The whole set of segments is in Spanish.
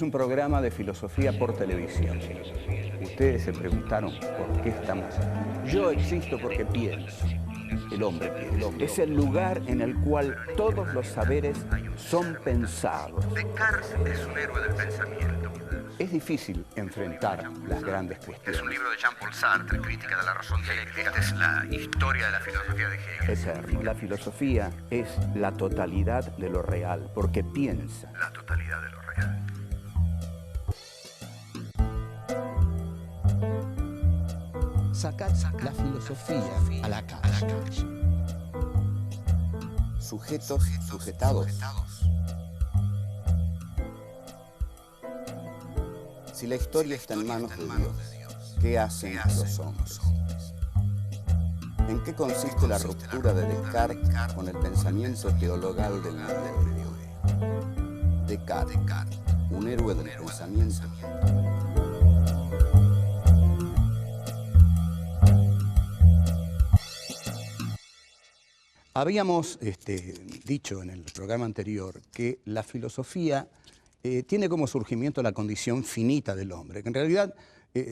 es un programa de filosofía por televisión. Ustedes se preguntaron por qué estamos aquí. Yo existo porque pienso. El hombre piensa. Es el lugar en el cual todos los saberes son pensados. Descartes es un héroe del pensamiento. Es difícil enfrentar las grandes cuestiones. Es un libro de Jean-Paul Sartre, Crítica de la razón dialéctica. Esta es la historia de la filosofía de Hegel. Eterno. La filosofía es la totalidad de lo real, porque piensa. La totalidad de lo real. Sacad la filosofía a la calle. Sujetos, sujetados. Si la historia está en manos de Dios, ¿qué hacen los hombres? ¿En qué consiste la ruptura de Descartes con el pensamiento teologal del medioevo? Descartes, un héroe del pensamiento. Habíamos dicho en el programa anterior que la filosofía tiene como surgimiento la condición finita del hombre, que en realidad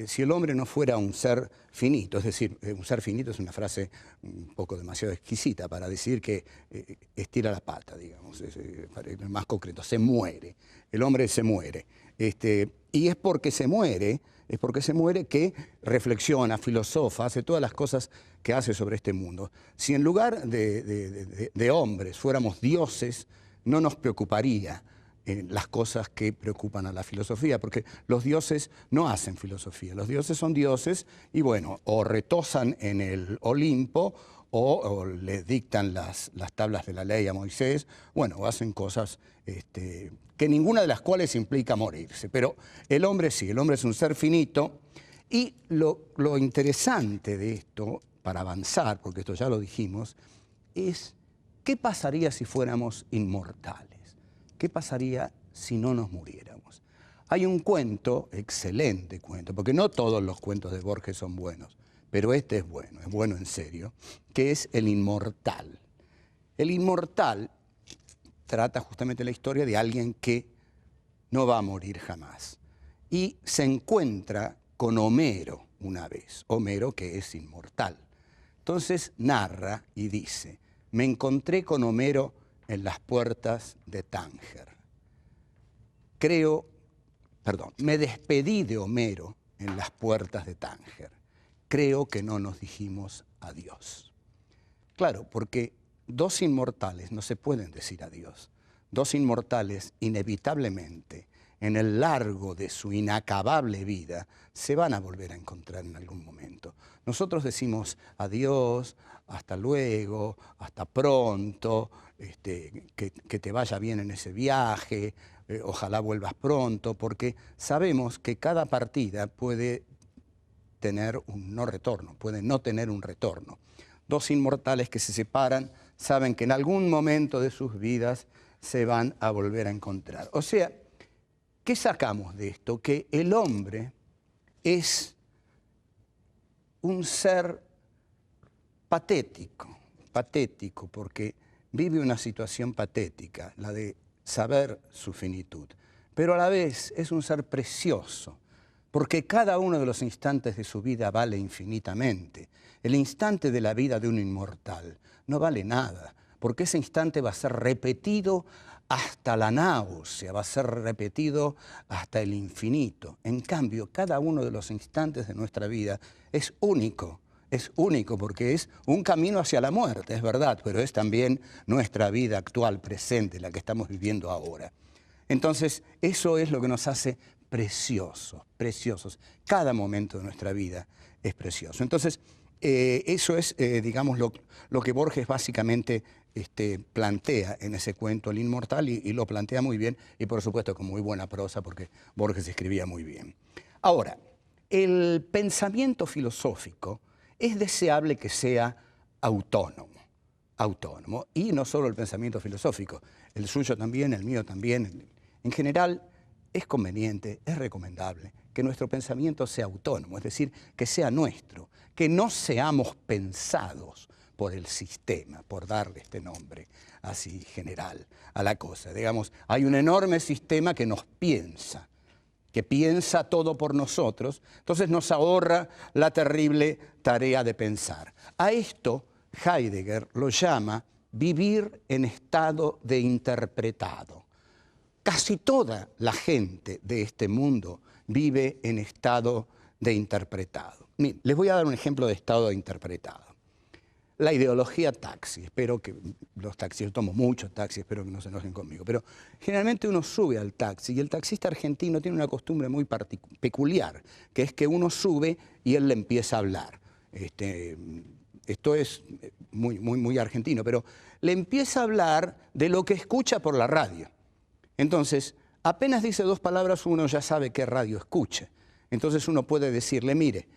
si el hombre no fuera un ser finito, es decir, un ser finito es una frase un poco demasiado exquisita para decir que estira la pata, digamos, es más concreto, se muere, el hombre se muere. Y es porque se muere que reflexiona, filosofa, hace todas las cosas que hace sobre este mundo. Si en lugar de hombres fuéramos dioses, no nos preocuparía las cosas que preocupan a la filosofía, porque los dioses no hacen filosofía, los dioses son dioses y bueno, o retosan en el Olimpo o le dictan las tablas de la ley a Moisés, bueno, o hacen cosas que ninguna de las cuales implica morirse. Pero el hombre sí, el hombre es un ser finito y lo interesante de esto, para avanzar, porque esto ya lo dijimos, es ¿qué pasaría si fuéramos inmortales? ¿Qué pasaría si no nos muriéramos? Hay un cuento, excelente cuento, porque no todos los cuentos de Borges son buenos, pero este es bueno en serio, que es El Inmortal. El Inmortal trata justamente la historia de alguien que no va a morir jamás. Y se encuentra con Homero una vez, Homero que es inmortal. Entonces narra y dice, me encontré con Homero en las puertas de Tánger. Me despedí de Homero en las puertas de Tánger. Creo que no nos dijimos adiós. Claro, porque dos inmortales no se pueden decir adiós. Dos inmortales, inevitablemente, en el largo de su inacabable vida, se van a volver a encontrar en algún momento. Nosotros decimos adiós, hasta luego, hasta pronto, que te vaya bien en ese viaje, ojalá vuelvas pronto, porque sabemos que cada partida puede tener un no retorno, puede no tener un retorno. Dos inmortales que se separan saben que en algún momento de sus vidas se van a volver a encontrar. O sea, ¿qué sacamos de esto? Que el hombre es un ser patético porque vive una situación patética, la de saber su finitud, pero a la vez es un ser precioso, porque cada uno de los instantes de su vida vale infinitamente. El instante de la vida de un inmortal no vale nada, porque ese instante va a ser repetido hasta la náusea, va a ser repetido hasta el infinito. En cambio, cada uno de los instantes de nuestra vida es único porque es un camino hacia la muerte, es verdad, pero es también nuestra vida actual, presente, la que estamos viviendo ahora. Entonces, eso es lo que nos hace preciosos. Cada momento de nuestra vida es precioso. Entonces, eso es, digamos, lo que Borges básicamente plantea en ese cuento, El Inmortal, y lo plantea muy bien, y por supuesto con muy buena prosa, porque Borges escribía muy bien. Ahora, el pensamiento filosófico es deseable que sea autónomo, y no solo el pensamiento filosófico, el suyo también, el mío también. En general, es conveniente, es recomendable que nuestro pensamiento sea autónomo, es decir, que sea nuestro, que no seamos pensados por el sistema, por darle este nombre así general a la cosa. Digamos, hay un enorme sistema que nos piensa, que piensa todo por nosotros, entonces nos ahorra la terrible tarea de pensar. A esto Heidegger lo llama vivir en estado de interpretado. Casi toda la gente de este mundo vive en estado de interpretado. Miren, les voy a dar un ejemplo de estado de interpretado. La ideología taxi, espero que los taxis, yo tomo muchos taxis, espero que no se enojen conmigo, pero generalmente uno sube al taxi y el taxista argentino tiene una costumbre muy peculiar, que es que uno sube y él le empieza a hablar. Esto es muy argentino, pero le empieza a hablar de lo que escucha por la radio. Entonces, apenas dice dos palabras, uno ya sabe qué radio escucha. Entonces uno puede decirle, mire,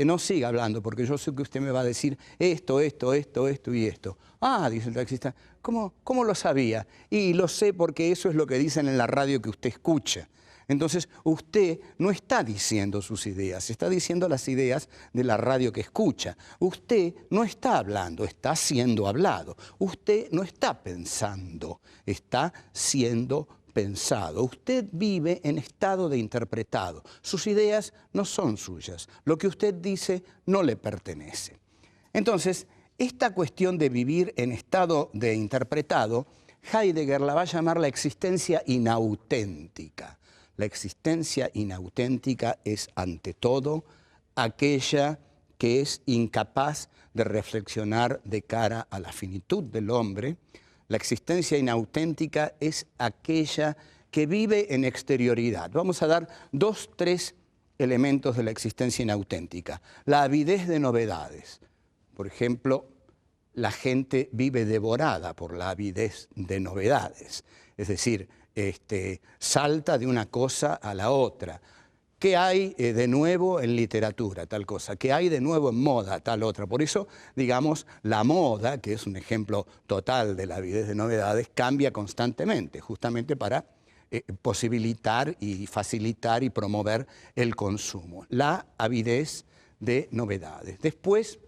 no siga hablando, porque yo sé que usted me va a decir esto y esto. Ah, dice el taxista, ¿cómo lo sabía? Y lo sé porque eso es lo que dicen en la radio que usted escucha. Entonces, usted no está diciendo sus ideas, está diciendo las ideas de la radio que escucha. Usted no está hablando, está siendo hablado. Usted no está pensando, está siendo pensado. Usted vive en estado de interpretado. Sus ideas no son suyas. Lo que usted dice no le pertenece. Entonces, esta cuestión de vivir en estado de interpretado, Heidegger la va a llamar la existencia inauténtica. La existencia inauténtica es, ante todo, aquella que es incapaz de reflexionar de cara a la finitud del hombre. La existencia inauténtica es aquella que vive en exterioridad. Vamos a dar 2, 3 elementos de la existencia inauténtica. La avidez de novedades. Por ejemplo, la gente vive devorada por la avidez de novedades. Es decir, salta de una cosa a la otra. ¿Qué hay de nuevo en literatura? Tal cosa. ¿Qué hay de nuevo en moda? Tal otra. Por eso, digamos, la moda, que es un ejemplo total de la avidez de novedades, cambia constantemente, justamente para posibilitar y facilitar y promover el consumo. La avidez de novedades. Después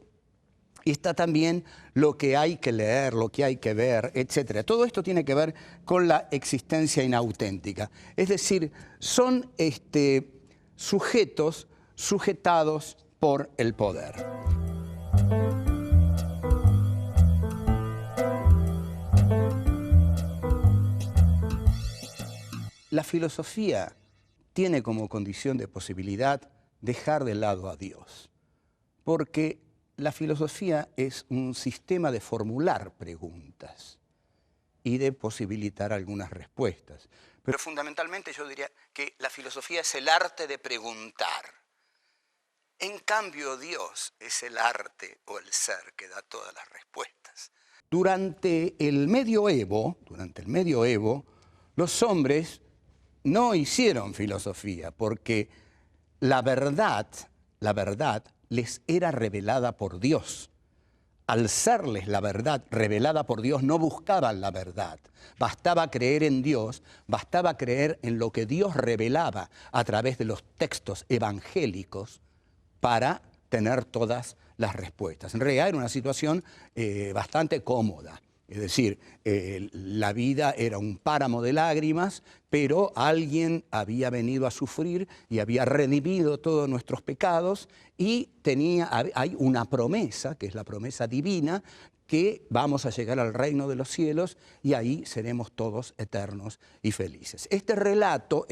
está también lo que hay que leer, lo que hay que ver, etc. Todo esto tiene que ver con la existencia inauténtica. Es decir, son sujetos sujetados por el poder. La filosofía tiene como condición de posibilidad dejar de lado a Dios, porque la filosofía es un sistema de formular preguntas y de posibilitar algunas respuestas. Pero fundamentalmente yo diría que la filosofía es el arte de preguntar. En cambio, Dios es el arte o el ser que da todas las respuestas. Durante el medioevo, los hombres no hicieron filosofía porque la verdad les era revelada por Dios. Al serles la verdad revelada por Dios, no buscaban la verdad. Bastaba creer en Dios, bastaba creer en lo que Dios revelaba a través de los textos evangélicos para tener todas las respuestas. En realidad era una situación bastante cómoda. Es decir, la vida era un páramo de lágrimas, pero alguien había venido a sufrir y había redimido todos nuestros pecados y hay una promesa, que es la promesa divina, que vamos a llegar al reino de los cielos y ahí seremos todos eternos y felices. Este relato,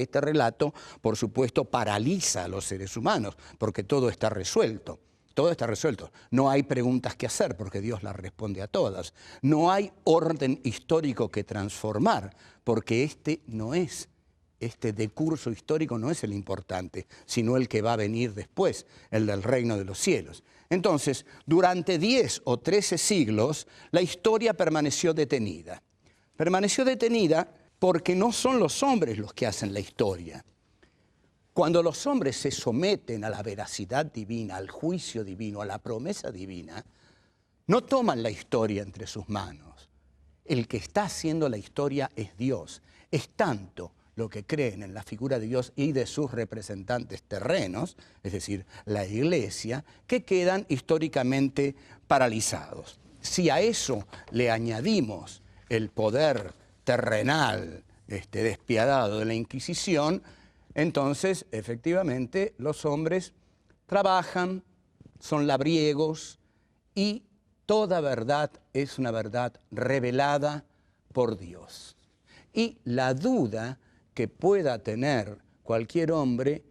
por supuesto, paraliza a los seres humanos, porque todo está resuelto. Todo está resuelto. No hay preguntas que hacer porque Dios las responde a todas. No hay orden histórico que transformar porque este decurso histórico no es el importante, sino el que va a venir después, el del reino de los cielos. Entonces, durante 10 o 13 siglos, la historia permaneció detenida. Permaneció detenida porque no son los hombres los que hacen la historia. Cuando los hombres se someten a la veracidad divina, al juicio divino, a la promesa divina, no toman la historia entre sus manos. El que está haciendo la historia es Dios. Es tanto lo que creen en la figura de Dios y de sus representantes terrenos, es decir, la Iglesia, que quedan históricamente paralizados. Si a eso le añadimos el poder terrenal despiadado de la Inquisición, Entonces, efectivamente, los hombres trabajan, son labriegos y toda verdad es una verdad revelada por Dios. Y la duda que pueda tener cualquier hombre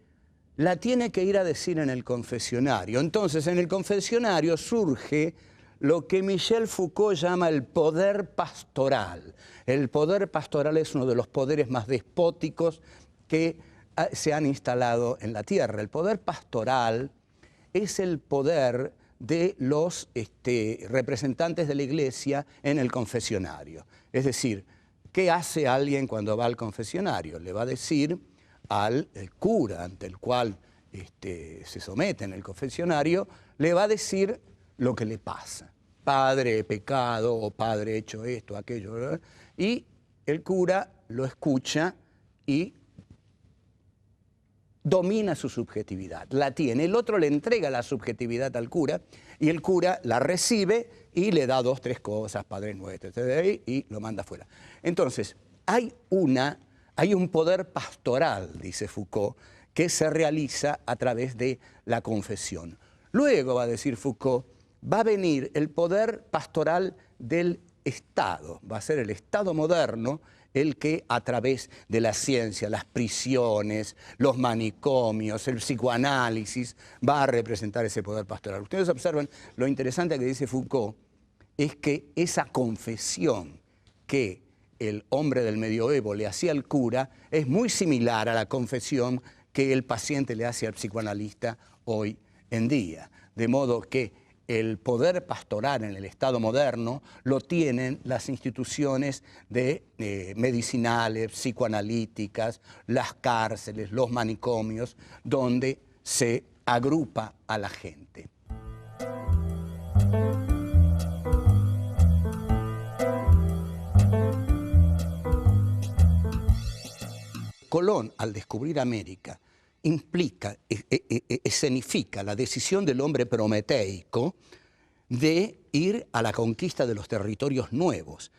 la tiene que ir a decir en el confesionario. Entonces, en el confesionario surge lo que Michel Foucault llama el poder pastoral. El poder pastoral es uno de los poderes más despóticos que se han instalado en la tierra. El poder pastoral es el poder de los representantes de la iglesia en el confesionario. Es decir, ¿qué hace alguien cuando va al confesionario? Le va a decir al cura ante el cual se somete en el confesionario, le va a decir lo que le pasa. Padre, he pecado, o padre, he hecho esto, aquello, ¿verdad? Y el cura lo escucha y domina su subjetividad, la tiene. El otro le entrega la subjetividad al cura y el cura la recibe y le da 2, 3 cosas, Padre Nuestro, etc., y lo manda afuera. Entonces, hay un poder pastoral, dice Foucault, que se realiza a través de la confesión. Luego, va a decir Foucault, va a venir el poder pastoral del Estado, va a ser el Estado moderno el que a través de la ciencia, las prisiones, los manicomios, el psicoanálisis, va a representar ese poder pastoral. Ustedes observan lo interesante que dice Foucault, es que esa confesión que el hombre del medioevo le hacía al cura es muy similar a la confesión que el paciente le hace al psicoanalista hoy en día. De modo que el poder pastoral en el Estado moderno lo tienen las instituciones medicinales, psicoanalíticas, las cárceles, los manicomios, donde se agrupa a la gente. Colón, al descubrir América, escenifica la decisión del hombre prometeico de ir a la conquista de los territorios nuevos.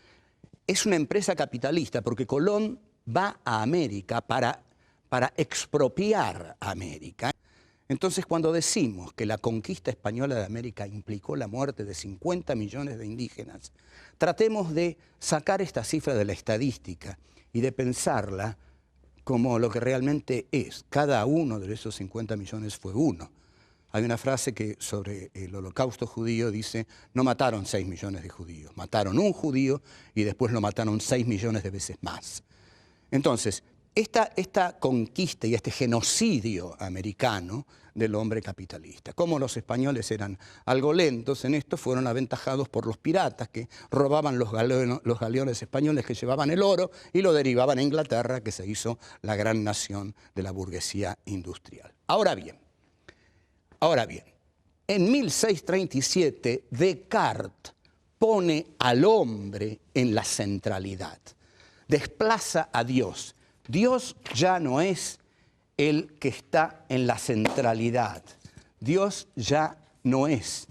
Es una empresa capitalista porque Colón va a América para expropiar a América. Entonces, cuando decimos que la conquista española de América implicó la muerte de 50 millones de indígenas, tratemos de sacar esta cifra de la estadística y de pensarla como lo que realmente es. Cada uno de esos 50 millones fue uno. Hay una frase que sobre el holocausto judío dice, no mataron 6 millones de judíos, mataron un judío y después lo mataron 6 millones de veces más. Entonces, esta conquista y este genocidio americano del hombre capitalista. Como los españoles eran algo lentos en esto, fueron aventajados por los piratas que robaban los galeones españoles que llevaban el oro y lo derivaban a Inglaterra, que se hizo la gran nación de la burguesía industrial. Ahora bien, en 1637 Descartes pone al hombre en la centralidad, desplaza a Dios. Dios ya no es el que está en la centralidad. Dios ya no es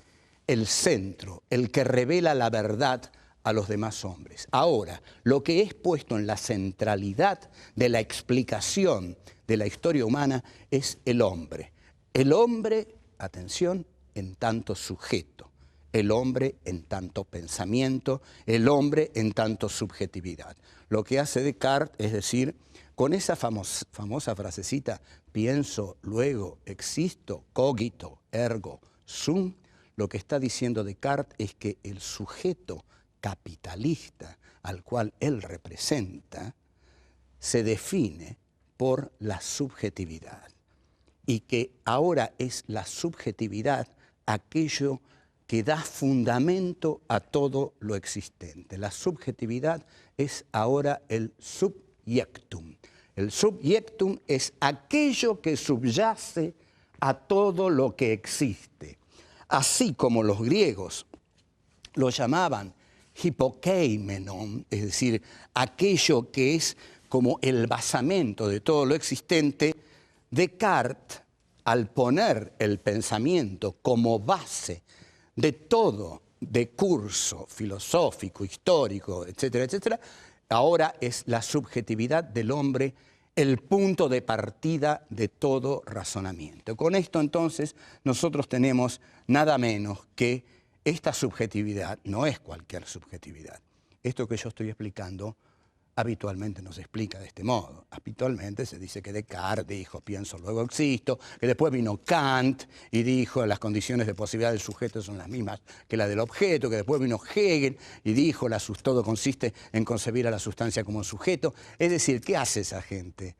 el centro, el que revela la verdad a los demás hombres. Ahora, lo que es puesto en la centralidad de la explicación de la historia humana es el hombre. El hombre, atención, en tanto sujeto. El hombre en tanto pensamiento, el hombre en tanto subjetividad. Lo que hace Descartes es decir, con esa famosa frasecita, pienso, luego existo, cogito, ergo, sum, lo que está diciendo Descartes es que el sujeto capitalista al cual él representa se define por la subjetividad y que ahora es la subjetividad aquello que da fundamento a todo lo existente. La subjetividad es ahora el subjectum. El subjectum es aquello que subyace a todo lo que existe. Así como los griegos lo llamaban hipokeimenon, es decir, aquello que es como el basamento de todo lo existente, Descartes, al poner el pensamiento como base de todo decurso filosófico, histórico, etcétera, etcétera, ahora es la subjetividad del hombre el punto de partida de todo razonamiento. Con esto entonces nosotros tenemos nada menos que esta subjetividad, no es cualquier subjetividad. Esto que yo estoy explicando habitualmente no se explica de este modo. Habitualmente se dice que Descartes dijo pienso, luego existo, que después vino Kant y dijo las condiciones de posibilidad del sujeto son las mismas que las del objeto, que después vino Hegel y dijo todo consiste en concebir a la sustancia como un sujeto. Es decir, ¿qué hace esa gente?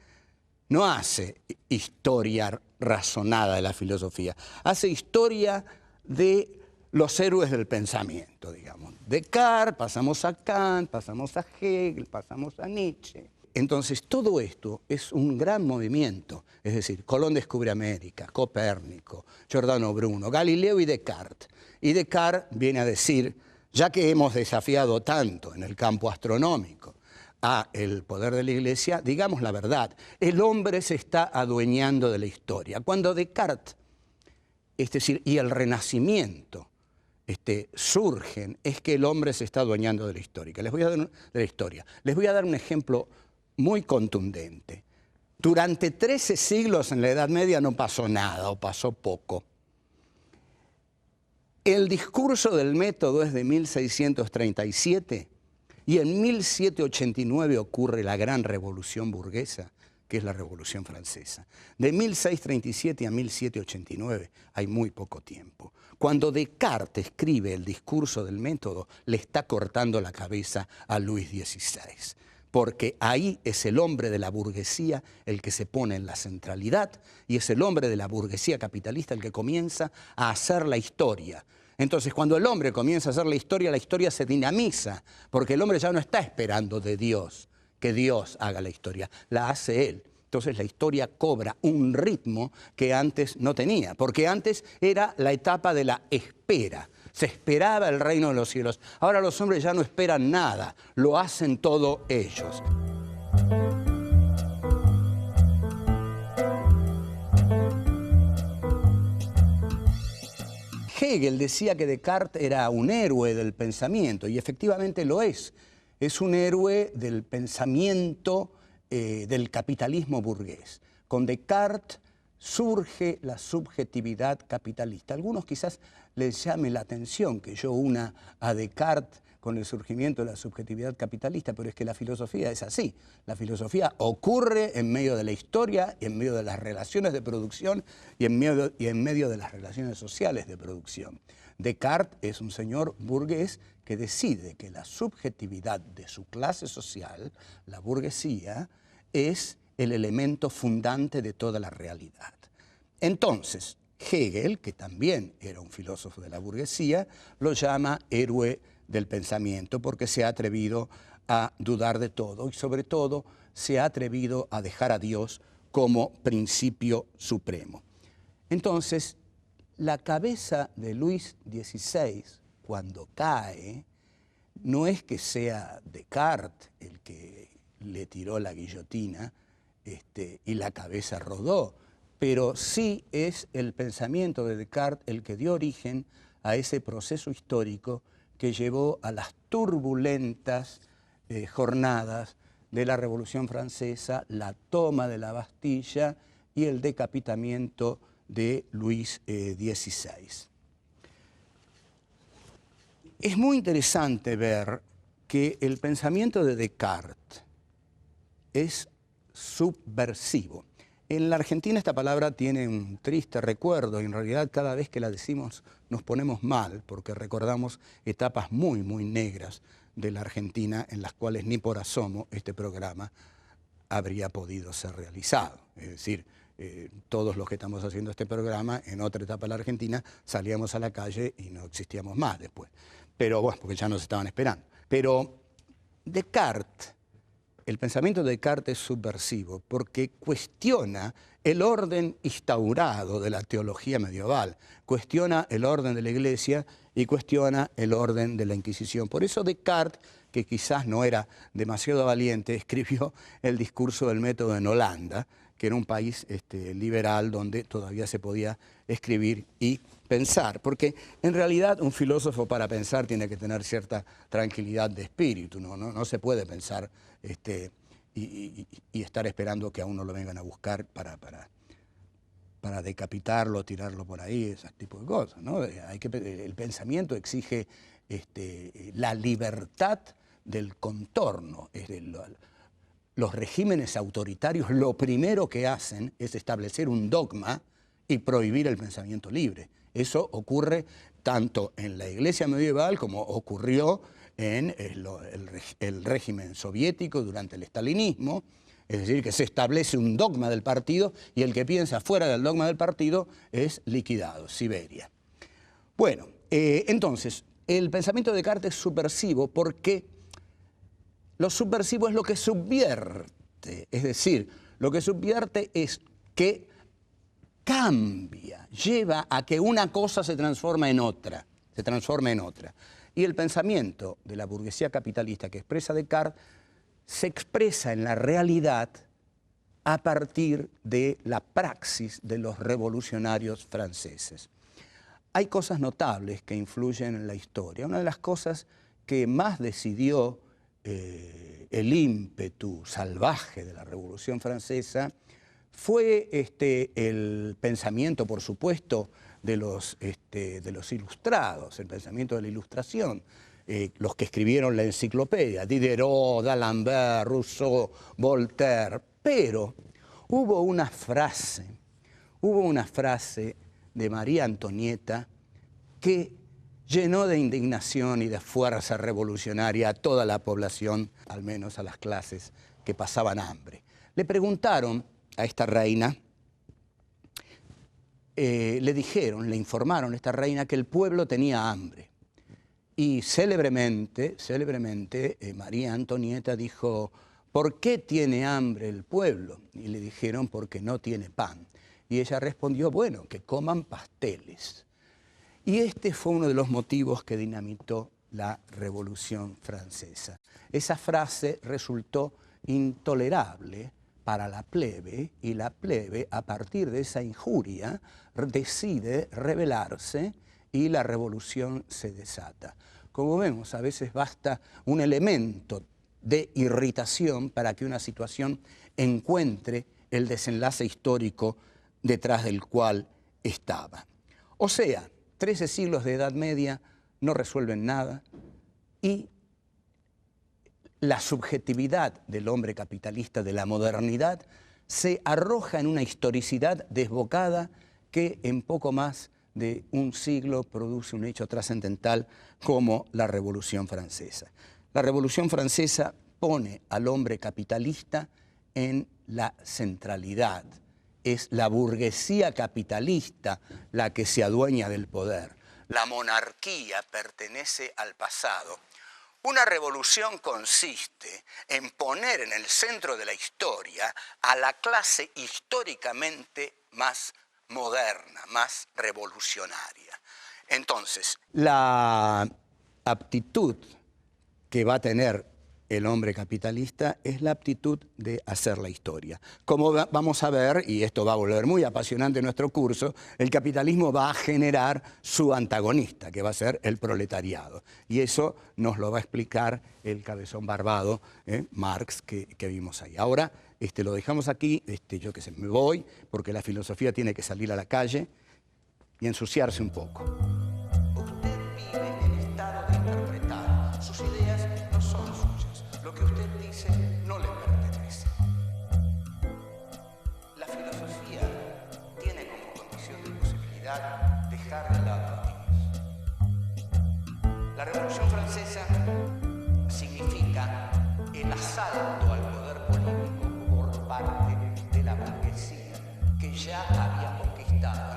No hace historia razonada de la filosofía, hace historia de los héroes del pensamiento, digamos. Descartes, pasamos a Kant, pasamos a Hegel, pasamos a Nietzsche. Entonces, todo esto es un gran movimiento. Es decir, Colón descubre América, Copérnico, Giordano Bruno, Galileo y Descartes. Y Descartes viene a decir, ya que hemos desafiado tanto en el campo astronómico a el poder de la Iglesia, digamos la verdad, el hombre se está adueñando de la historia. Cuando Descartes, es decir, y el Renacimiento, surgen, es que el hombre se está adueñando de la historia. Les voy a dar un ejemplo muy contundente. Durante 13 siglos en la Edad Media no pasó nada o pasó poco. El discurso del método es de 1637 y en 1789 ocurre la gran revolución burguesa, que es la Revolución Francesa. De 1637 a 1789 hay muy poco tiempo. Cuando Descartes escribe el discurso del método, le está cortando la cabeza a Luis XVI, porque ahí es el hombre de la burguesía el que se pone en la centralidad y es el hombre de la burguesía capitalista el que comienza a hacer la historia. Entonces, cuando el hombre comienza a hacer la historia se dinamiza, porque el hombre ya no está esperando de Dios que Dios haga la historia, la hace él. Entonces la historia cobra un ritmo que antes no tenía, porque antes era la etapa de la espera. Se esperaba el reino de los cielos. Ahora los hombres ya no esperan nada, lo hacen todo ellos. Hegel decía que Descartes era un héroe del pensamiento, y efectivamente lo es. Es un héroe del pensamiento del capitalismo burgués. Con Descartes surge la subjetividad capitalista. A algunos quizás les llame la atención que yo una a Descartes con el surgimiento de la subjetividad capitalista, pero es que la filosofía es así. La filosofía ocurre en medio de la historia, y en medio de las relaciones de producción y en medio de las relaciones sociales de producción. Descartes es un señor burgués que decide que la subjetividad de su clase social, la burguesía, es el elemento fundante de toda la realidad. Entonces, Hegel, que también era un filósofo de la burguesía, lo llama héroe del pensamiento porque se ha atrevido a dudar de todo y sobre todo se ha atrevido a dejar a Dios como principio supremo. Entonces, la cabeza de Luis XVI, cuando cae, no es que sea Descartes el que le tiró la guillotina y la cabeza rodó, pero sí es el pensamiento de Descartes el que dio origen a ese proceso histórico que llevó a las turbulentas jornadas de la Revolución Francesa, la toma de la Bastilla y el decapitamiento de Luis XVI. Es muy interesante ver que el pensamiento de Descartes es subversivo. En la Argentina esta palabra tiene un triste recuerdo y en realidad cada vez que la decimos nos ponemos mal porque recordamos etapas muy, muy negras de la Argentina en las cuales ni por asomo este programa habría podido ser realizado. Es decir, todos los que estamos haciendo este programa en otra etapa de la Argentina salíamos a la calle y no existíamos más después. Pero bueno, porque ya nos estaban esperando. Pero Descartes, el pensamiento de Descartes es subversivo porque cuestiona el orden instaurado de la teología medieval, cuestiona el orden de la Iglesia y cuestiona el orden de la Inquisición. Por eso Descartes, que quizás no era demasiado valiente, escribió el discurso del método en Holanda, que era un país liberal donde todavía se podía escribir y pensar, porque en realidad un filósofo para pensar tiene que tener cierta tranquilidad de espíritu, no se puede pensar y estar esperando que a uno lo vengan a buscar para decapitarlo, tirarlo por ahí, ese tipo de cosas, ¿no? El pensamiento exige la libertad del contorno. Los regímenes autoritarios lo primero que hacen es establecer un dogma y prohibir el pensamiento libre. Eso ocurre tanto en la Iglesia medieval como ocurrió en el régimen soviético durante el estalinismo. Es decir, que se establece un dogma del partido y el que piensa fuera del dogma del partido es liquidado, Siberia. Bueno, entonces, el pensamiento de Descartes es subversivo porque lo subversivo es lo que subvierte. Es decir, lo que subvierte es que cambia, lleva a que una cosa se transforma en otra. Y el pensamiento de la burguesía capitalista que expresa Descartes se expresa en la realidad a partir de la praxis de los revolucionarios franceses. Hay cosas notables que influyen en la historia. Una de las cosas que más decidió el ímpetu salvaje de la Revolución Francesa fue el pensamiento, por supuesto, de los ilustrados, el pensamiento de la Ilustración. Los que escribieron la enciclopedia, Diderot, d'Alembert, Rousseau, Voltaire, pero hubo una frase de María Antonieta que llenó de indignación y de fuerza revolucionaria a toda la población, al menos a las clases que pasaban hambre. Le preguntaron a esta reina, le informaron a esta reina que el pueblo tenía hambre. Y célebremente, María Antonieta dijo, ¿por qué tiene hambre el pueblo? Y le dijeron, porque no tiene pan. Y ella respondió, bueno, que coman pasteles. Y este fue uno de los motivos que dinamitó la Revolución Francesa. Esa frase resultó intolerable para la plebe, y la plebe, a partir de esa injuria, decide rebelarse y la revolución se desata. Como vemos, a veces basta un elemento de irritación para que una situación encuentre el desenlace histórico detrás del cual estaba. O sea, 13 siglos de Edad Media no resuelven nada y la subjetividad del hombre capitalista de la modernidad se arroja en una historicidad desbocada que en poco más de un siglo produce un hecho trascendental como la Revolución Francesa. La Revolución Francesa pone al hombre capitalista en la centralidad. Es la burguesía capitalista la que se adueña del poder. La monarquía pertenece al pasado. Una revolución consiste en poner en el centro de la historia a la clase históricamente más moderna, más revolucionaria. Entonces, la aptitud que va a tener el hombre capitalista es la aptitud de hacer la historia. Como vamos a ver, y esto va a volver muy apasionante nuestro curso, el capitalismo va a generar su antagonista, que va a ser el proletariado. Y eso nos lo va a explicar el cabezón barbado, Marx, que vimos ahí. Ahora lo dejamos aquí, yo qué sé, me voy, porque la filosofía tiene que salir a la calle y ensuciarse un poco. Usted vive en estado de interpretar. Sus ideas no son suyas. Lo que usted dice no le pertenece. La filosofía tiene como condición de posibilidad dejar de lado los niños. La Revolución Francesa significa el asalto al poder político por parte de la burguesía que ya había conquistado